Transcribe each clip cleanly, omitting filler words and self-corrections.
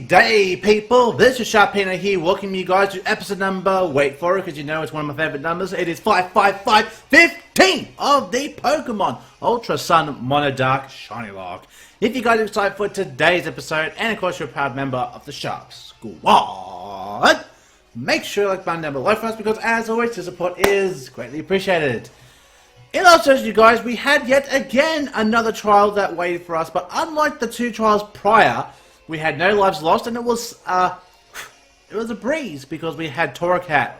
day, people! This is Sharpino here, welcoming you guys to episode number, wait for it, because you know it's one of my favourite numbers. It is 55515 of the Pokémon Ultra Sun MonoDark Shiny Locke. If you guys are excited for today's episode, and of course you're a proud member of the Sharp Squad, make sure you like the button down below for us, because as always, your support is greatly appreciated. In our search, you guys, we had yet again another trial that waited for us, but unlike the two trials prior, we had no lives lost, and it was a breeze because we had Torracat,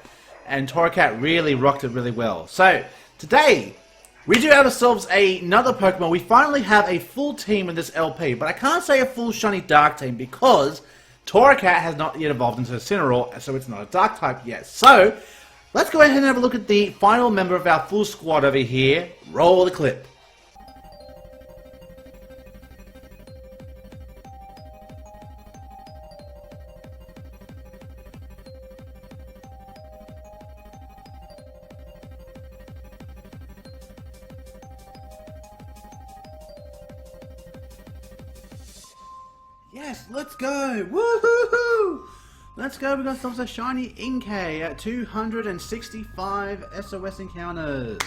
and Torracat really rocked it really well. So today we do have ourselves another Pokemon. We finally have a full team in this LP, but I can't say a full shiny dark team because Torracat has not yet evolved into a Cineroar, so it's not a dark type yet. So let's go ahead and have a look at the final member of our full squad over here. Roll the clip. Yes, let's go! Woohoo! Let's go, we got ourselves a shiny Inkay at 265 SOS encounters.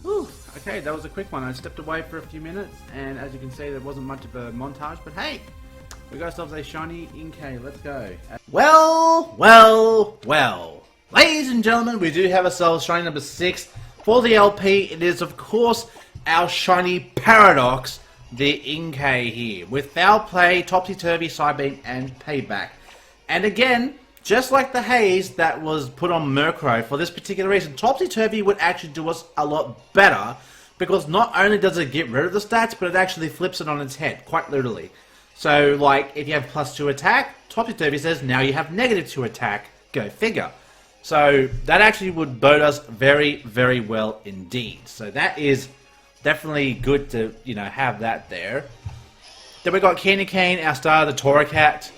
Whew. Okay, that was a quick one. I stepped away for a few minutes, and as you can see, there wasn't much of a montage, but hey! We got ourselves a shiny Inkay, let's go. Well. Ladies and gentlemen, we do have ourselves shiny number 6 for the LP. It is, of course, our shiny Paradox, the Inkay here, with Foul Play, Topsy-Turvy, Psybeam, and Payback. And again, just like the haze that was put on Murkrow, for this particular reason, Topsy-Turvy would actually do us a lot better, because not only does it get rid of the stats, but it actually flips it on its head, quite literally. So, like, if you have +2 attack, Topsy-Turvy says, now you have -2 attack, go figure. So, that actually would bode us very, very well indeed. So that is definitely good to, you know, have that there. Then we got Candy Cane, our star, the Torracat,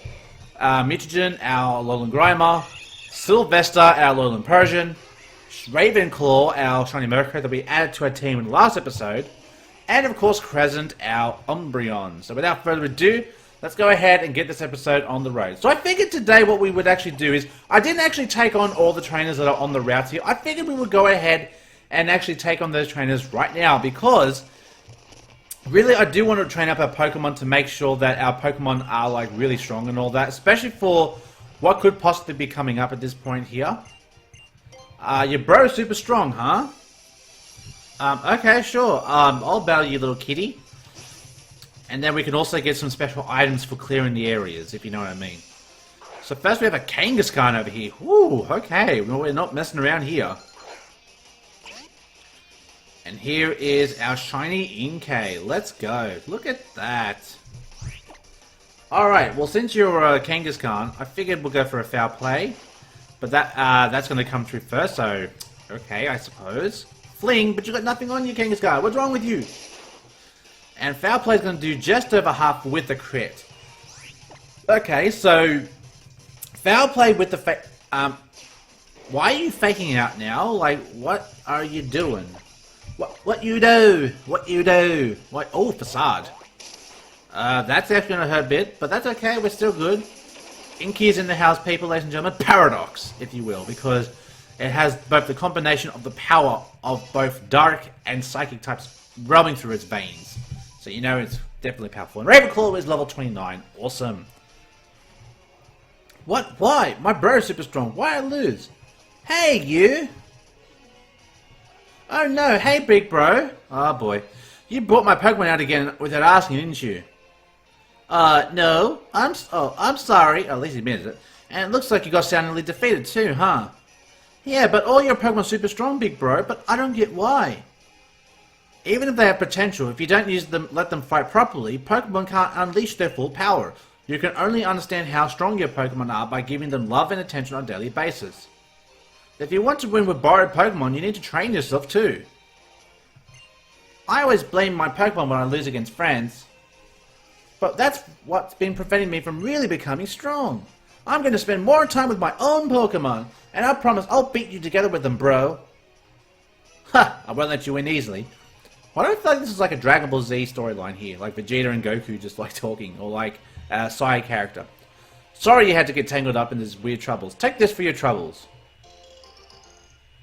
Mutagen, our Alolan Grimer, Sylvester, our Alolan Persian, Ravenclaw, our shiny Murkrow that we added to our team in the last episode, and of course Crescent, our Umbreon. So without further ado, let's go ahead and get this episode on the road. So I figured today what we would actually do is, I didn't actually take on all the trainers that are on the route here. I figured we would go ahead and actually take on those trainers right now, because really I do want to train up our Pokemon to make sure that our Pokemon are like really strong and all that, especially for what could possibly be coming up at this point here. Your bro is super strong, huh? Okay, sure. I'll battle you, little kitty. And then we can also get some special items for clearing the areas, if you know what I mean. So first we have a Kangaskhan over here. Woo, okay, we're not messing around here. And here is our shiny Inkay. Let's go. Look at that. Alright, well since you're a Kangaskhan, I figured we'll go for a Foul Play. But that's going to come through first, so okay, I suppose. Fling, but you got nothing on you, Kangaskhan. What's wrong with you? And Foul Play is going to do just over half with the crit. Okay, so Foul Play with the why are you faking out now? Like, what are you doing? What you do? What you do? What? Oh, Facade. That's actually going to hurt a bit, but that's okay, we're still good. Inky's in the house, people, ladies and gentlemen. Paradox, if you will, because it has both the combination of the power of both dark and psychic types rubbing through its veins. So you know it's definitely powerful. And Ravenclaw is level 29. Awesome. What? Why? My bro's super strong. Why I lose? Hey, you! Oh no, hey big bro. Oh boy. You brought my Pokemon out again without asking, didn't you? No. I'm sorry. At least he admitted it. And it looks like you got soundly defeated too, huh? Yeah, but all your Pokemon are super strong, big bro, but I don't get why. Even if they have potential, if you don't use them, let them fight properly, Pokemon can't unleash their full power. You can only understand how strong your Pokemon are by giving them love and attention on a daily basis. If you want to win with borrowed Pokemon, you need to train yourself too. I always blame my Pokemon when I lose against friends. But that's what's been preventing me from really becoming strong. I'm going to spend more time with my own Pokemon, and I promise I'll beat you together with them, bro. Ha! I won't let you win easily. Why do I feel like this is like a Dragon Ball Z storyline here? Like Vegeta and Goku just like talking, or like a side character. Sorry you had to get tangled up in these weird troubles. Take this for your troubles.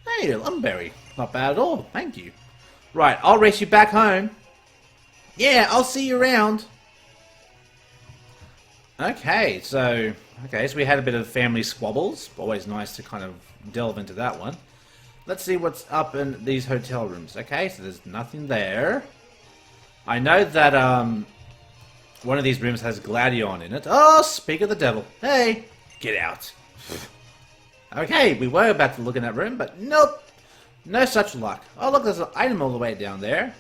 Hey, Lumberry. Not bad at all. Thank you. Right, I'll race you back home. Yeah, I'll see you around. Okay, so we had a bit of family squabbles. Always nice to kind of delve into that one. Let's see what's up in these hotel rooms. Okay, so there's nothing there. I know that one of these rooms has Gladion in it. Oh, speak of the devil. Hey, get out. Okay, we were about to look in that room, but nope. No such luck. Oh, look, there's an item all the way down there.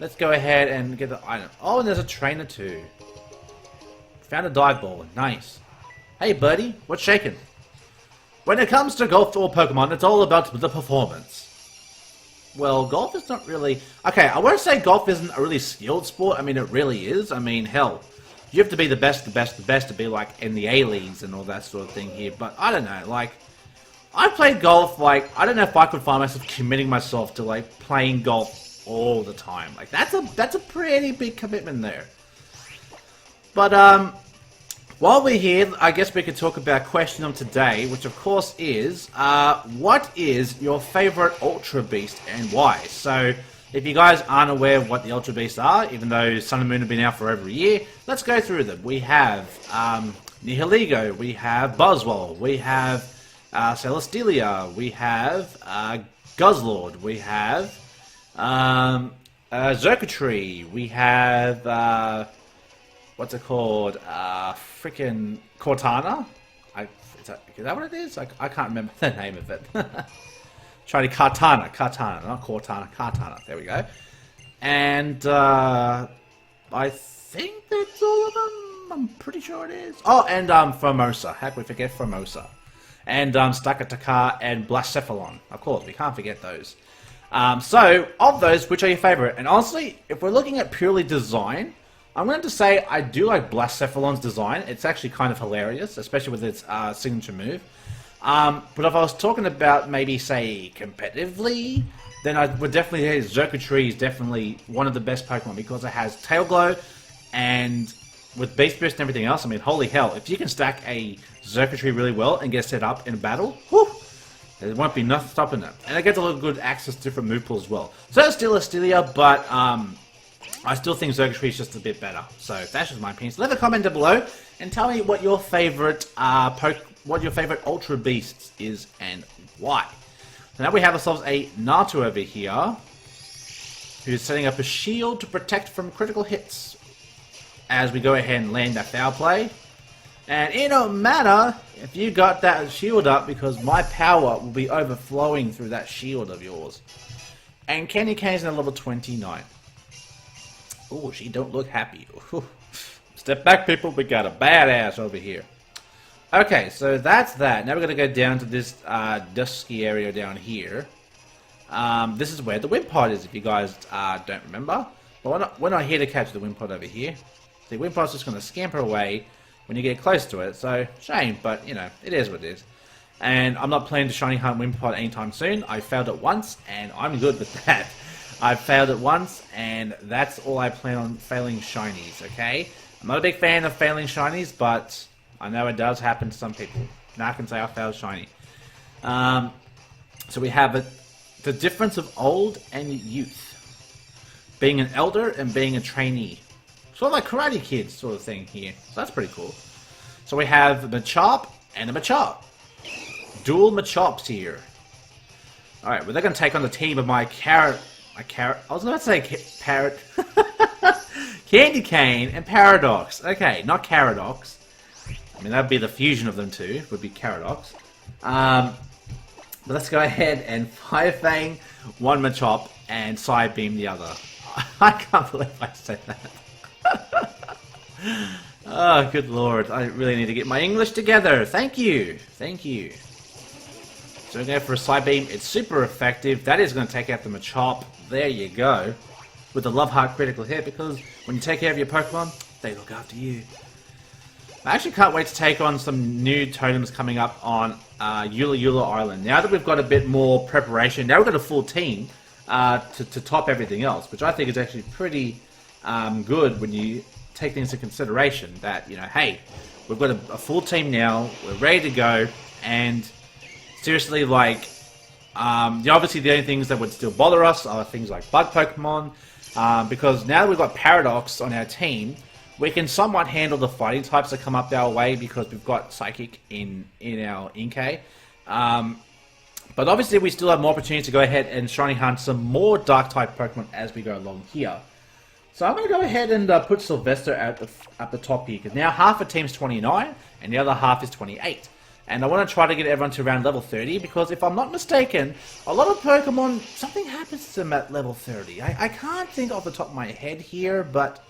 Let's go ahead and get the item. Oh, and there's a trainer too. Found a dive ball. Nice. Hey, buddy. What's shaking? When it comes to golf or Pokemon, it's all about the performance. Well, golf is not really... Okay, I won't say golf isn't a really skilled sport. I mean, it really is. I mean, hell, you have to be the best to be, like, in the A-leagues and all that sort of thing here. But, I don't know, like... I played golf, like, I don't know if I could find myself committing myself to, like, playing golf all the time. Like, that's a pretty big commitment there. But, while we're here, I guess we could talk about question of today, which of course is, what is your favorite Ultra Beast and why? So, if you guys aren't aware of what the Ultra Beasts are, even though Sun and Moon have been out for over a year, let's go through them. We have, Nihilego, we have Buzzwole, we have, Celesteela, we have, Guzzlord, we have, Xurkitree, we have, what's it called? Freaking Cortana? Is that what it is? I can't remember the name of it. Trying to Kartana, not Cortana, Kartana. There we go. And I think that's all of them. I'm pretty sure it is. Oh, and Formosa. How can we forget Formosa? And Stakataka and Blacephalon. Of course, we can't forget those. So, of those, which are your favorite? And honestly, if we're looking at purely design, I'm going to say I do like Blacephalon's design. It's actually kind of hilarious, especially with its signature move. But if I was talking about maybe, say, competitively, then I would definitely say Xurkitree is definitely one of the best Pokemon because it has Tail Glow, and with Beast Boost and everything else, I mean, holy hell, if you can stack a Xurkitree really well and get set up in a battle, whew, there won't be nothing stopping it. And it gets a lot of good access to different move pools as well. So it's still Estelia, but I still think Xurkitree is just a bit better. So that's just my opinion. So leave a comment down below and tell me what your favorite Ultra Beasts is and why. So now we have ourselves a Natu over here, who's setting up a shield to protect from critical hits as we go ahead and land that foul play. And it don't matter if you got that shield up because my power will be overflowing through that shield of yours. And Candy Cane's at level 29. Oh, she don't look happy. Step back, people. We got a badass over here. Okay, so that's that. Now we're going to go down to this dusky area down here. This is where the Wimpod is, if you guys don't remember. But we're not here to catch the Wimpod over here. The Wimpod's just going to scamper away when you get close to it. So, shame, but, you know, it is what it is. And I'm not planning to shiny hunt Wimpod anytime soon. I failed it once, and I'm good with that. I've failed it once, and that's all I plan on failing shinies, okay? I'm not a big fan of failing shinies, but I know it does happen to some people. Now I can say I failed shiny. So we have the difference of old and youth. Being an elder and being a trainee. Sort of like Karate Kid sort of thing here. So that's pretty cool. So we have a Machop and a Machop. Dual Machops here. Alright, well they're going to take on the team of my carrot. I was about to say parrot. Candy Cane and Paradox. Okay, not Caradox. I mean, that'd be the fusion of them two. Would be Caradox. But let's go ahead and Fire Fang one Machop and Psy Beam the other. I can't believe I said that. Oh, good lord. I really need to get my English together. Thank you. Thank you. So we're going for a Psy Beam. It's super effective. That is going to take out the Machop. There you go. With the Love Heart critical hit, because when you take care of your Pokemon, they look after you. I actually can't wait to take on some new totems coming up on Eula Eula Island. Now that we've got a bit more preparation, now we've got a full team to top everything else, which I think is actually pretty good when you take things into consideration that, you know, hey, We've got a full team now. We're ready to go. And seriously, like, obviously the only things that would still bother us are things like bug Pokemon. Because now that we've got Paradox on our team, we can somewhat handle the fighting types that come up our way because we've got Psychic in our Inkay. But obviously we still have more opportunities to go ahead and shiny hunt some more Dark type Pokemon as we go along here. So I'm going to go ahead and put Sylvester at the top here, because now half the team's 29 and the other half is 28. And I want to try to get everyone to around level 30, because if I'm not mistaken, a lot of Pokemon, something happens to them at level 30. I can't think off the top of my head here, but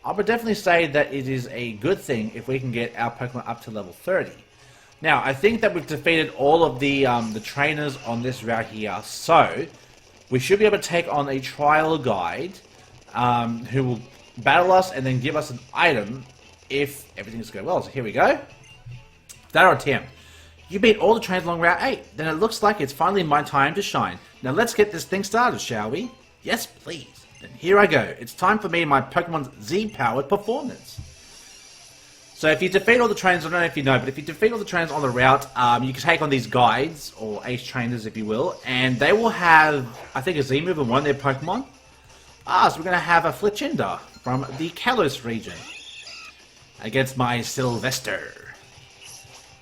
I would definitely say that it is a good thing if we can get our Pokemon up to level 30. Now, I think that we've defeated all of the trainers on this route here, so we should be able to take on a trial guide who will battle us and then give us an item if everything's going well. So here we go. That or Tim. You beat all the trainers along Route 8. Then it looks like it's finally my time to shine. Now let's get this thing started, shall we? Yes, please. Then here I go. It's time for me and my Pokemon's Z-powered performance. So if you defeat all the trainers, I don't know if you know, but if you defeat all the trainers on the route, you can take on these guides, or ace trainers if you will, and they will have, I think, a Z-move in one of their Pokemon. So we're going to have a Fletchinder from the Kalos region against my Sylvester.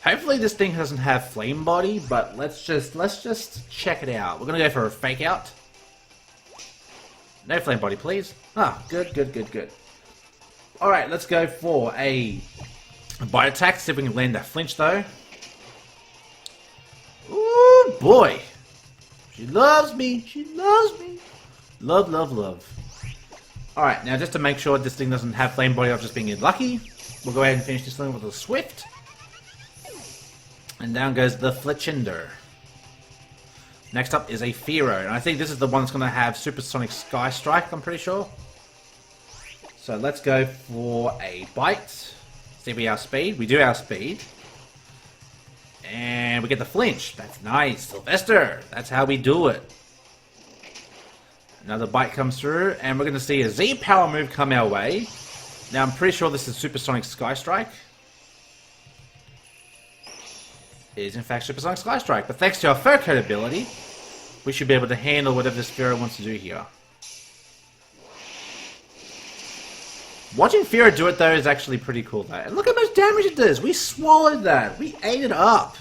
Hopefully this thing doesn't have Flame Body, but let's just check it out. We're going to go for a Fake Out. No Flame Body, please. Good. Alright, let's go for a Bite Attack. See if we can land that flinch, though. Ooh, boy. She loves me. She loves me. Love. Alright, now just to make sure this thing doesn't have Flame Body, I'm just being lucky. We'll go ahead and finish this thing with a Swift. And down goes the Fletchinder. Next up is a Fearow, and I think this is the one that's going to have Supersonic Sky Strike, I'm pretty sure. So let's go for a Bite. See if we outspeed. We do outspeed. And we get the flinch. That's nice. Sylvester. That's how we do it. Another Bite comes through, and we're going to see a Z-Power move come our way. Now I'm pretty sure this is Supersonic Sky Strike. It is in fact Supersonic Sky Strike, but thanks to our Fur Coat ability, we should be able to handle whatever this Fearow wants to do here. Watching Fearow do it though is actually pretty cool though. And look how much damage it does! We swallowed that! We ate it up!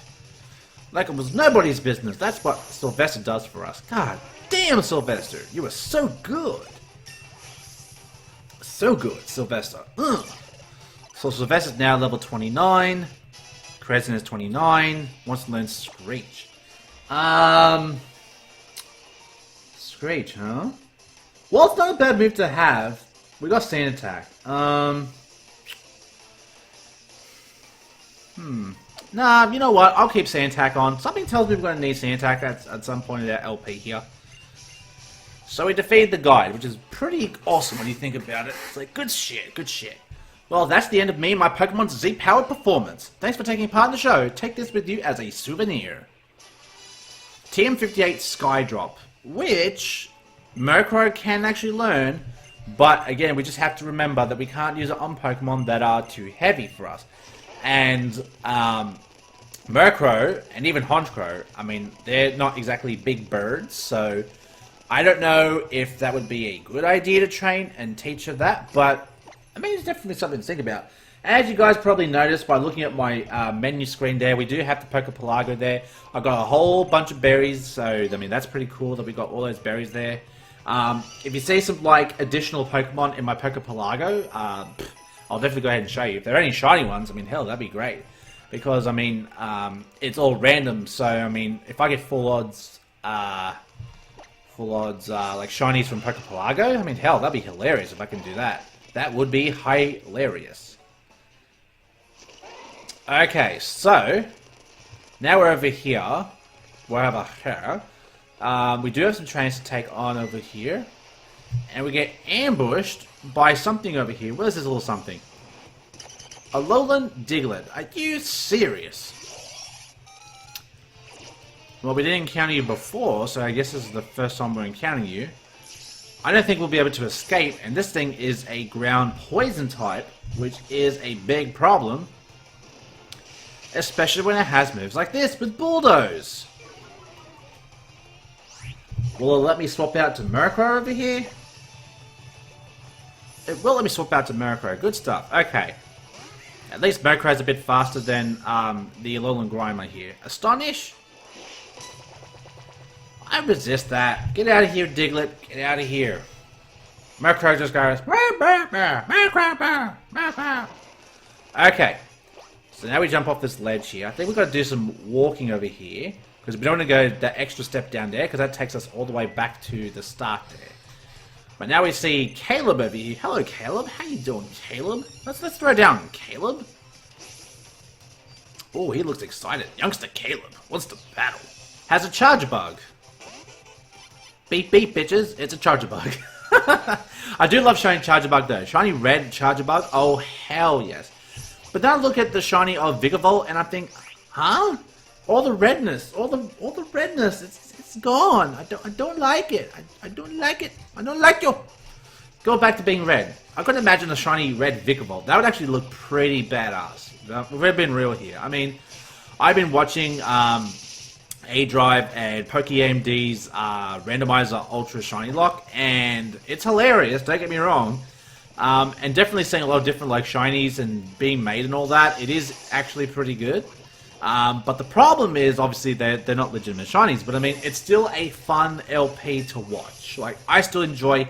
Like it was nobody's business. That's what Sylvester does for us. God damn, Sylvester! You were so good! So good, Sylvester. Ugh. So Sylvester's now level 29. Crescent is 29. Wants to learn Screech. Screech, huh? Well, it's not a bad move to have. We got Sand Attack. Nah, you know what? I'll keep Sand Attack on. Something tells me we're going to need Sand Attack at some point in our LP here. So we defeated the guide, which is pretty awesome when you think about it. It's like, good shit. Well, that's the end of me and my Pokemon's Z-powered performance. Thanks for taking part in the show. Take this with you as a souvenir. TM58 Skydrop, which Murkrow can actually learn, but again, we just have to remember that we can't use it on Pokemon that are too heavy for us. And Murkrow, and even Honchkrow, I mean, they're not exactly big birds, so I don't know if that would be a good idea to train and teach her that, but I mean, it's definitely something to think about. As you guys probably noticed by looking at my menu screen there, we do have the Pokepelago there. I got a whole bunch of berries, so I mean, that's pretty cool that we got all those berries there. If you see some like additional Pokemon in my Pokepelago, I'll definitely go ahead and show you. If there are any shiny ones, I mean, hell, that'd be great. Because, I mean, it's all random, so, I mean, if I get full odds, like shinies from Pokepelago, I mean, hell, that'd be hilarious if I can do that. That would be hilarious. Okay, so now we're over here. We're over here. We do have some trains to take on over here. And we get ambushed by something over here. Where's this little something? A Alolan Diglett. Are you serious? Well, we didn't encounter you before, so I guess this is the first time we're encountering you. I don't think we'll be able to escape, and this thing is a ground poison type, which is a big problem Especially when it has moves like this with Bulldoze. Will it let me swap out to Murkrow over here? It will let me swap out to Murkrow. Good stuff. Okay. At least Murkrow's a bit faster than the Alolan Grimer here. Astonish? I resist that. Get out of here, Diglett. Get out of here. Murkrow just goes... Okay. So now we jump off this ledge here. I think we've got to do some walking over here. Because we don't want to go that extra step down there. Because that takes us all the way back to the start there. But now we see Caleb over here. Hello, Caleb. How you doing, Caleb? Let's throw down Caleb. Oh, he looks excited. Youngster Caleb wants to battle. Has a Charger Bug. Beep beep, bitches. It's a Charger Bug. I do love shiny Charger Bug though. Shiny red Charger Bug. Oh hell yes. But then I look at the shiny of Vigavolt and I think, huh? All the redness, all the redness. It's gone. I don't like it. I don't like it. I don't like you. Go back to being red. I couldn't imagine a shiny red Vigavolt. That would actually look pretty badass. We've been real here. I mean, I've been watching A-Drive and PokeAMD's Randomizer Ultra Shiny Locke, and it's hilarious, don't get me wrong. And definitely seeing a lot of different like shinies and being made and all that, it is actually pretty good. But the problem is, obviously, they're not legitimate shinies, but I mean, it's still a fun LP to watch. Like, I still enjoy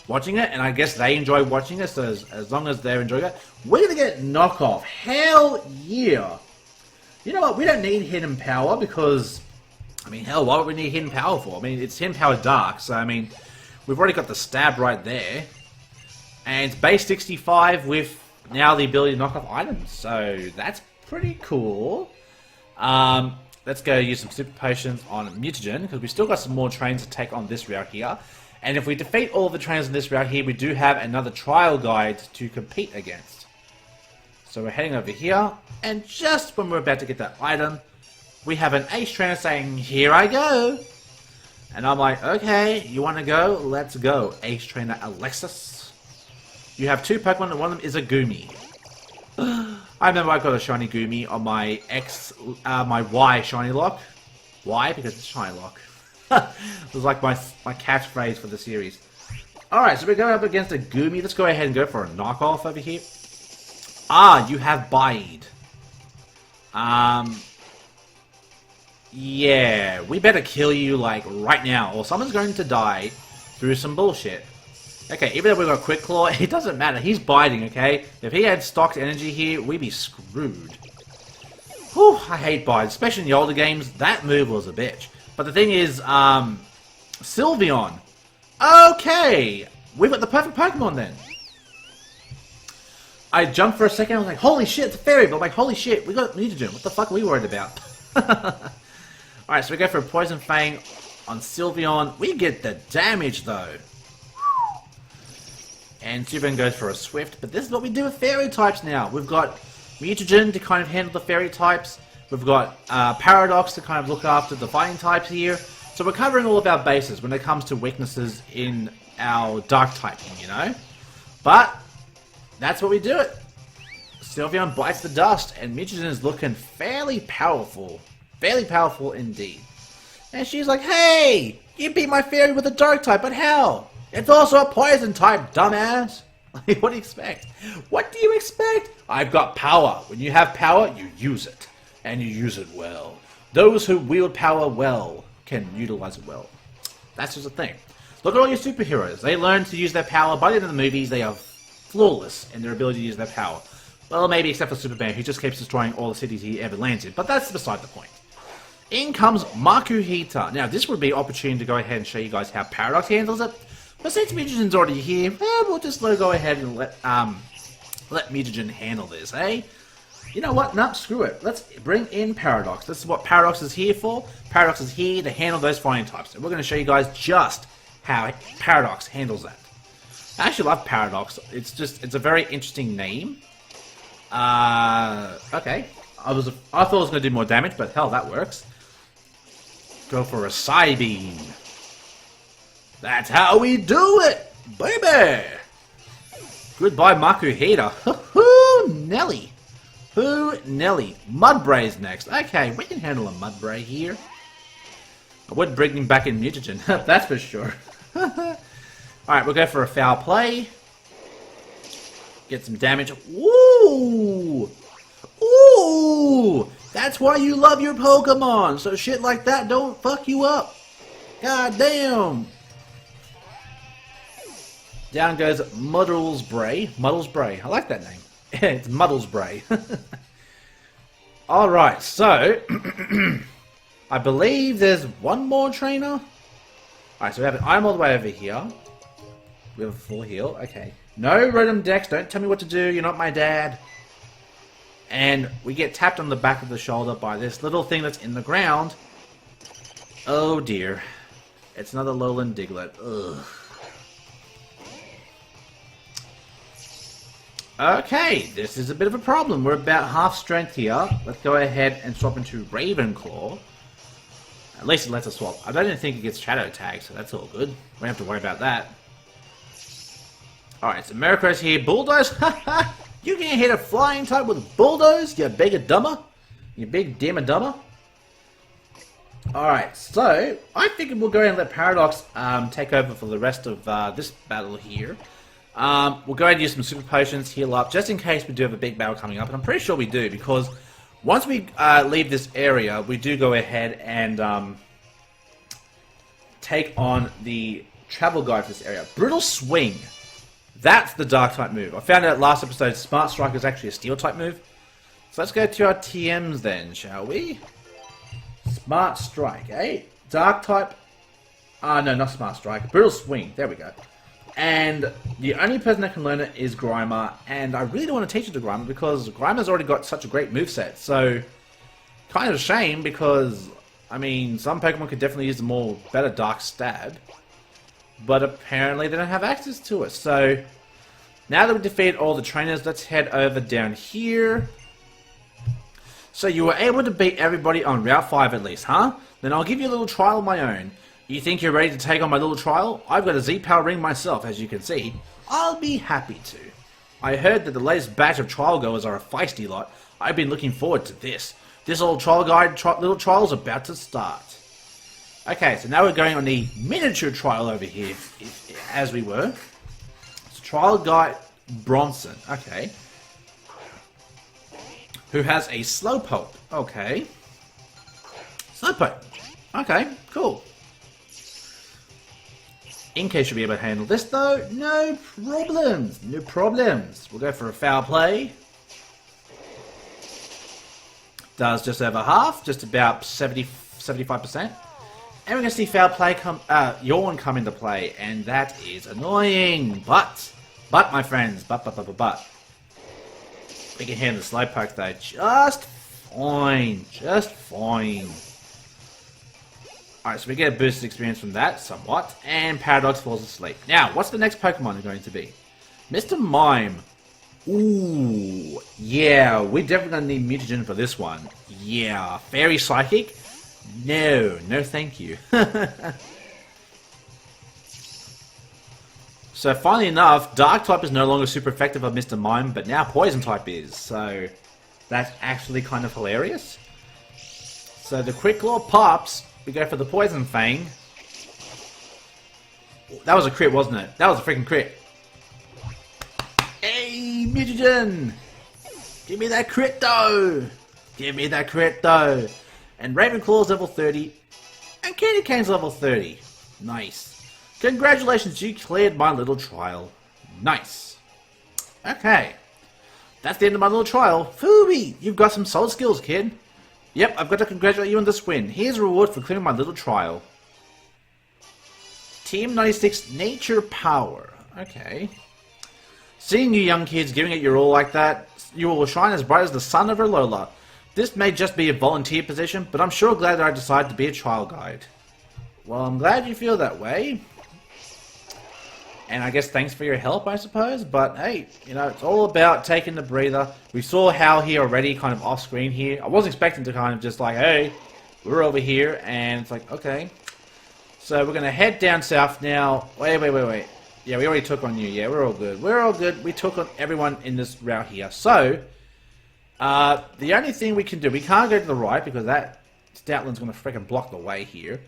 watching it, and I guess they enjoy watching it, so as long as they're enjoying it, we're gonna get knockoff. Hell yeah! You know what, we don't need hidden power, because, I mean, hell, what would we need hidden power for? I mean, it's hidden power dark, so I mean, we've already got the stab right there, and it's base 65 with now the ability to knock off items, so that's pretty cool. Let's go use some super potions on Mutagen, because we still got some more trains to take on this route here. And if we defeat all of the trainers in this route here, we do have another trial guide to compete against. So we're heading over here, and just when we're about to get that item, we have an Ace Trainer saying, "Here I go!" And I'm like, okay, you want to go? Let's go, Ace Trainer Alexis. You have two Pokemon, and one of them is a Goomy. I remember I got a shiny Goomy on my my Y Shiny Locke. Why? Because it's Shiny Locke. It was like my catchphrase for the series. Alright, so we're going up against a Goomy. Let's go ahead and go for a knockoff over here. Ah, you have Bide. Yeah, we better kill you, like, right now, or someone's going to die through some bullshit. Okay, even though we've got Quick Claw, it doesn't matter. He's biting, okay? If he had stocked energy here, we'd be screwed. Whew, I hate Bide, especially in the older games. That move was a bitch. But the thing is, Sylveon. Okay, we've got the perfect Pokemon then. I jumped for a second, I was like, holy shit, it's a fairy, but I'm like, holy shit, we got Mutagen. What the fuck are we worried about? Alright, so we go for a Poison Fang on Sylveon. We get the damage though. And Sylveon goes for a Swift, but this is what we do with fairy types now. We've got Mutagen to kind of handle the fairy types. We've got Paradox to kind of look after the fighting types here. So we're covering all of our bases when it comes to weaknesses in our dark typing, you know? But that's what we do it. Sylveon bites the dust, and Mutagen is looking fairly powerful. Fairly powerful indeed. And she's like, hey! You beat my fairy with a dark type, but how? It's also a poison type, dumbass! What do you expect? What do you expect? I've got power. When you have power, you use it. And you use it well. Those who wield power well can utilize it well. That's just a thing. Look at all your superheroes. They learn to use their power. By the end of the movies, they are flawless in their ability to use their power. Well, maybe except for Superman, who just keeps destroying all the cities he ever lands in. But that's beside the point. In comes Makuhita. Now, this would be an opportunity to go ahead and show you guys how Paradox handles it. But since Mutagen's already here, we'll just go ahead and let Mutagen handle this, eh? You know what? Nope, screw it. Let's bring in Paradox. This is what Paradox is here for. Paradox is here to handle those fighting types. And we're going to show you guys just how Paradox handles that. I actually love Paradox. It's a very interesting name. Okay. I thought it was going to do more damage, but hell, that works. Go for a Psybeam. That's how we do it, baby! Goodbye, Makuhita. Hoo-hoo, Nelly. Who? Nelly. Mudbray's next. Okay, we can handle a Mudbray here. I would bring him back in mutagen, that's for sure. Alright, we'll go for a foul play. Get some damage. Ooh! Ooh! That's why you love your Pokemon, so shit like that don't fuck you up. God damn! Down goes Muddlesbray. Muddlesbray. I like that name. It's Muddlesbray. Alright, so... I believe there's one more trainer. Alright, so we have an item all the way over here. We have a full heal. Okay. No Rotom Dex. Don't tell me what to do. You're not my dad. And we get tapped on the back of the shoulder by this little thing that's in the ground. Oh dear. It's another Lowland Diglett. Ugh. Okay, this is a bit of a problem. We're about half strength here. Let's go ahead and swap into Ravenclaw. At least it lets us swap. I don't even think it gets Shadow Tag, so that's all good. We don't have to worry about that. Alright, so Murkrow's here. Bulldoze? Haha! You can hit a flying type with a Bulldoze, you big dumber? You big dimmer dumber? Alright, so I figured we'll go ahead and let Paradox take over for the rest of this battle here. We'll go ahead and use some super potions, heal up, just in case we do have a big battle coming up. And I'm pretty sure we do, because once we leave this area, we do go ahead and take on the travel guide for this area. Brutal Swing. That's the dark type move. I found out last episode Smart Strike is actually a steel type move. So let's go to our TMs then, shall we? Smart Strike, eh? Dark type. No, not Smart Strike. Brutal Swing. There we go. And the only person that can learn it is Grimer, and I really don't want to teach it to Grimer because Grimer's already got such a great moveset. So, kind of a shame because, I mean, some Pokemon could definitely use a more better Dark Stab, but apparently they don't have access to it. So, now that we've defeated all the trainers, let's head over down here. So you were able to beat everybody on Route 5 at least, huh? Then I'll give you a little trial of my own. You think you're ready to take on my little trial? I've got a Z-Power ring myself, as you can see. I'll be happy to. I heard that the latest batch of trial goers are a feisty lot. I've been looking forward to this. This old trial guide little trial's about to start. Okay, so now we're going on the miniature trial over here, as we were. It's trial guide Bronson, okay. Who has a Slowpoke, okay. Slowpoke, okay, cool. Inkay should be able to handle this though. No problems. No problems. We'll go for a foul play. Does just over half. Just about 75%. And we're going to see foul play Yawn come into play. And that is annoying. But, my friends. But. We can handle the Slowpoke though. Just fine. Just fine. Alright, so we get a boosted experience from that, somewhat, and Paradox falls asleep. Now, what's the next Pokemon going to be? Mr. Mime. Ooh, yeah, we're definitely going to need Mutagen for this one. Yeah, Fairy Psychic? No, no thank you. So, funnily enough, Dark type is no longer super effective on Mr. Mime, but now Poison type is, so that's actually kind of hilarious. So, the Quick Claw pops. We go for the Poison Fang. That was a crit, wasn't it? That was a freaking crit. Hey, Mutagen! Give me that crit though! Give me that crit though! And Ravenclaw's level 30. And Candy Cane's level 30. Nice. Congratulations, you cleared my little trial. Nice. Okay. That's the end of my little trial. Phooey! You've got some solid skills, kid. Yep, I've got to congratulate you on this win. Here's a reward for clearing my little trial. Team 96 Nature Power. Okay. Seeing you young kids giving it your all like that, you will shine as bright as the sun over Lola. This may just be a volunteer position, but I'm sure glad that I decided to be a trial guide. Well, I'm glad you feel that way. And I guess thanks for your help, I suppose. But hey, you know, it's all about taking the breather. We saw Hal here already, kind of off screen here. I wasn't expecting to kind of just like, hey, we're over here. And it's like, okay. So we're going to head down south now. Wait. Yeah, we already took on you. Yeah, we're all good. We're all good. We took on everyone in this route here. So, The only thing we can do, we can't go to the right because that Stoutland's going to freaking block the way here.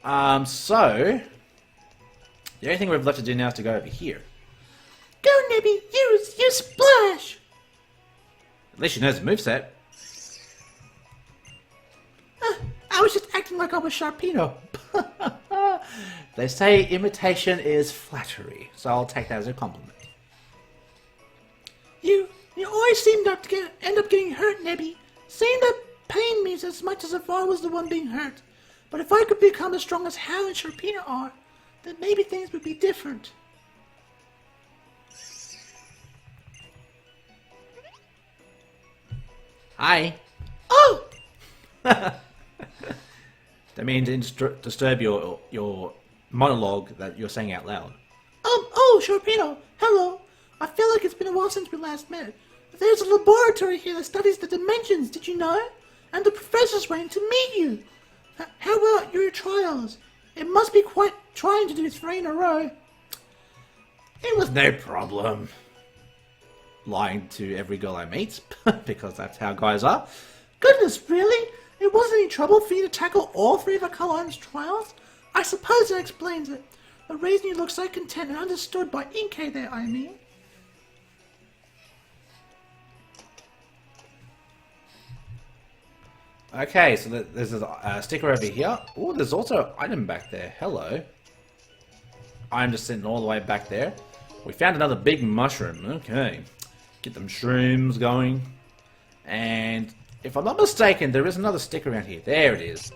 So the only thing we've left to do now is to go over here. Go, Nebby! Use Splash! At least she knows the moveset. I was just acting like I was Sharpino. They say imitation is flattery, so I'll take that as a compliment. You always seem to end up getting hurt, Nebby. Seeing that pain means as much as if I was the one being hurt. But if I could become as strong as Hal and Sharpino are, then maybe things would be different. Hi. Oh! Don't mean to disturb your monologue that you're saying out loud. Oh, Sharpino, hello. I feel like it's been a while since we last met. There's a laboratory here that studies the dimensions, did you know? And the professor's waiting to meet you. How about your trials? It must be quite trying to do 3 in a row. It was no problem. Lying to every girl I meet, because that's how guys are. Goodness, really? It wasn't any trouble for you to tackle all 3 of Kahula's trials? I suppose that explains it. The reason you look so content and understood by Inkay there, I mean. Okay, so there's a sticker over here. Oh, there's also an item back there. Hello. I'm just sitting all the way back there. We found another big mushroom. Okay. Get them shrooms going. And if I'm not mistaken, there is another sticker around here. There it is.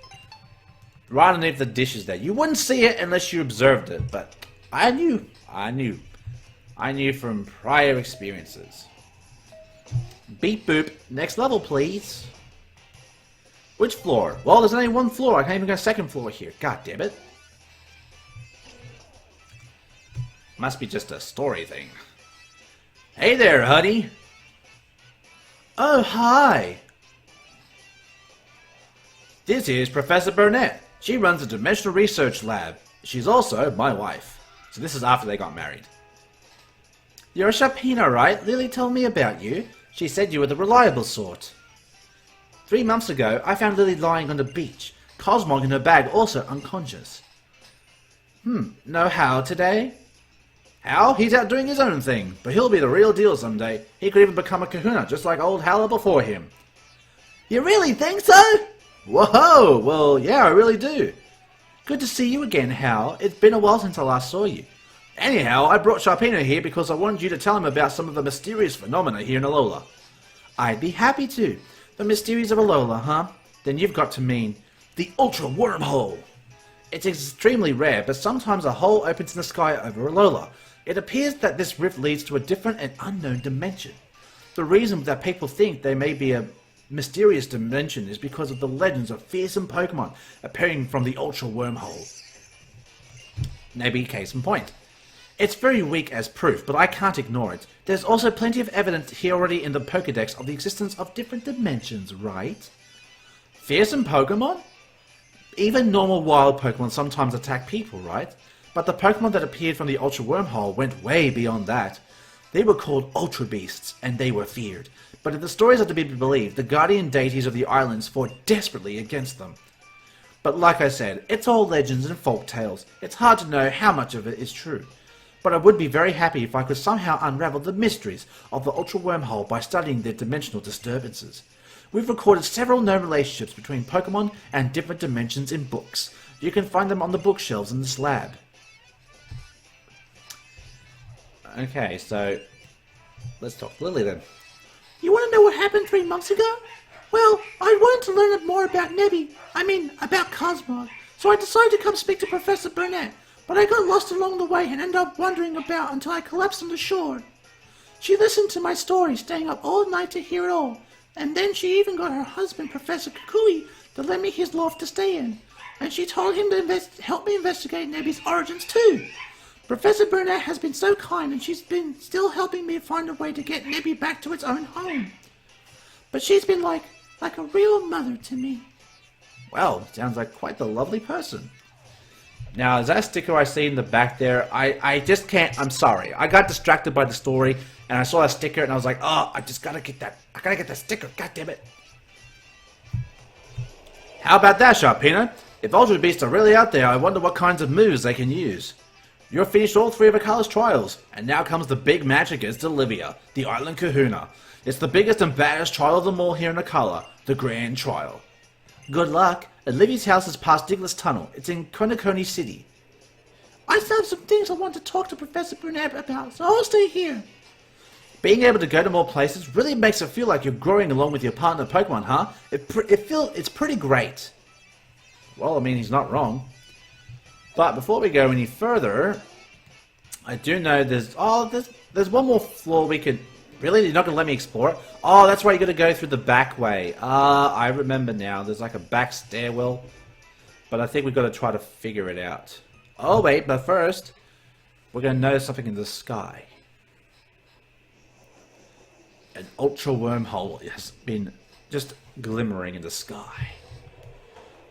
Right underneath the dishes there. You wouldn't see it unless you observed it, but I knew. I knew from prior experiences. Beep boop. Next level, please. Which floor? Well, there's only one floor. I can't even go second floor here. God damn it. Must be just a story thing. Hey there, honey. Oh, hi. This is Professor Burnet. She runs a dimensional research lab. She's also my wife. So this is after they got married. You're a Sharpino, right? Lily told me about you. She said you were the reliable sort. 3 months ago, I found Lily lying on the beach. Cosmog in her bag, also unconscious. Know Hal today? Hal? He's out doing his own thing, but he'll be the real deal someday. He could even become a Kahuna, just like old Hal before him. You really think so? Whoa! Well, yeah, I really do. Good to see you again, Hal. It's been a while since I last saw you. Anyhow, I brought Sharpino here because I wanted you to tell him about some of the mysterious phenomena here in Alola. I'd be happy to. The mysteries of Alola, huh? Then you've got to mean the Ultra Wormhole. It's extremely rare, but sometimes a hole opens in the sky over Alola. It appears that this rift leads to a different and unknown dimension. The reason that people think there may be a mysterious dimension is because of the legends of fearsome Pokemon appearing from the Ultra Wormhole. Maybe case in point. It's very weak as proof, but I can't ignore it. There's also plenty of evidence here already in the Pokédex of the existence of different dimensions, right? Fearsome Pokemon? Even normal wild Pokemon sometimes attack people, right? But the Pokemon that appeared from the Ultra Wormhole went way beyond that. They were called Ultra Beasts, and they were feared. But if the stories are to be believed, the guardian deities of the islands fought desperately against them. But like I said, it's all legends and folk tales. It's hard to know how much of it is true. But I would be very happy if I could somehow unravel the mysteries of the Ultra Wormhole by studying their dimensional disturbances. We've recorded several known relationships between Pokemon and different dimensions in books. You can find them on the bookshelves in this lab. Okay, so let's talk to Lily then. You want to know what happened 3 months ago? Well, I wanted to learn more about about Cosmog, so I decided to come speak to Professor Burnet, but I got lost along the way and ended up wandering about until I collapsed on the shore. She listened to my story, staying up all night to hear it all, and then she even got her husband, Professor Kukui, to lend me his loft to stay in, and she told him to help me investigate Nebby's origins too. Professor Burnet has been so kind, and she's been still helping me find a way to get Nebby back to its own home. But she's been like a real mother to me. Well, sounds like quite the lovely person. Now, is that a sticker I see in the back there? I just can't, I'm sorry. I got distracted by the story, and I saw a sticker, and I was like, oh, I just gotta get that. I gotta get that sticker, god damn it. How about that, Sharpino? If Ultra Beasts are really out there, I wonder what kinds of moves they can use. You've finished all 3 of Akala's trials, and now comes the big match against Olivia, the Island Kahuna. It's the biggest and baddest trial of them all here in Akala, the Grand Trial. Good luck. Olivia's house is past Diglett's Tunnel. It's in Konokoni City. I still have some things I want to talk to Professor Burnet about, so I'll stay here. Being able to go to more places really makes it feel like you're growing along with your partner Pokemon, huh? It's pretty great. Well, I mean, he's not wrong. But before we go any further, I do know there's one more floor we could... Really? You're not going to let me explore it? Oh, that's right, you're going to go through the back way. I remember now. There's like a back stairwell. But I think we've got to try to figure it out. Oh, wait, but first, we're going to notice something in the sky. An ultra wormhole has been just glimmering in the sky.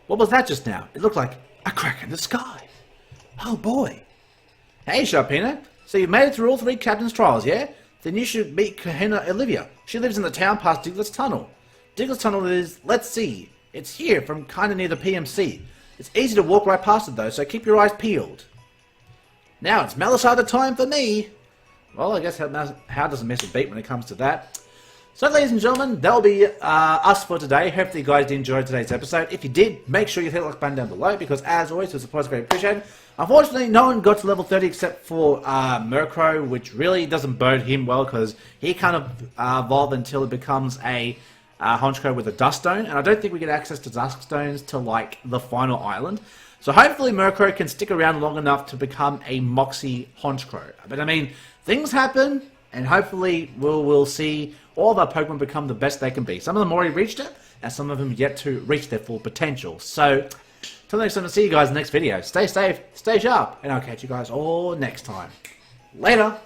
What was that just now? It looked like a crack in the sky. Oh, boy. Hey, Sharpino. So you made it through all 3 Captain's Trials, yeah? Then you should meet Kahuna Olivia. She lives in the town past Diglett's Tunnel. Diglett's Tunnel is, let's see, it's here from kinda near the PMC. It's easy to walk right past it though, so keep your eyes peeled. Now it's Malasada time for me. Well, I guess how doesn't miss a beat when it comes to that. So ladies and gentlemen, that'll be us for today. Hopefully you guys did enjoy today's episode. If you did, make sure you hit the like button down below, because as always, the support is very appreciated. Unfortunately, no one got to level 30 except for Murkrow, which really doesn't bode him well, because he can't evolve until it becomes a Honchkrow with a Dust Stone, and I don't think we get access to Dust Stones till like the final island. So hopefully Murkrow can stick around long enough to become a Moxie Honchkrow. But I mean, things happen, and hopefully we'll see all of our Pokemon become the best they can be. Some of them already reached it, and some of them yet to reach their full potential. So, till next time, I'll see you guys in the next video. Stay safe, stay sharp, and I'll catch you guys all next time. Later!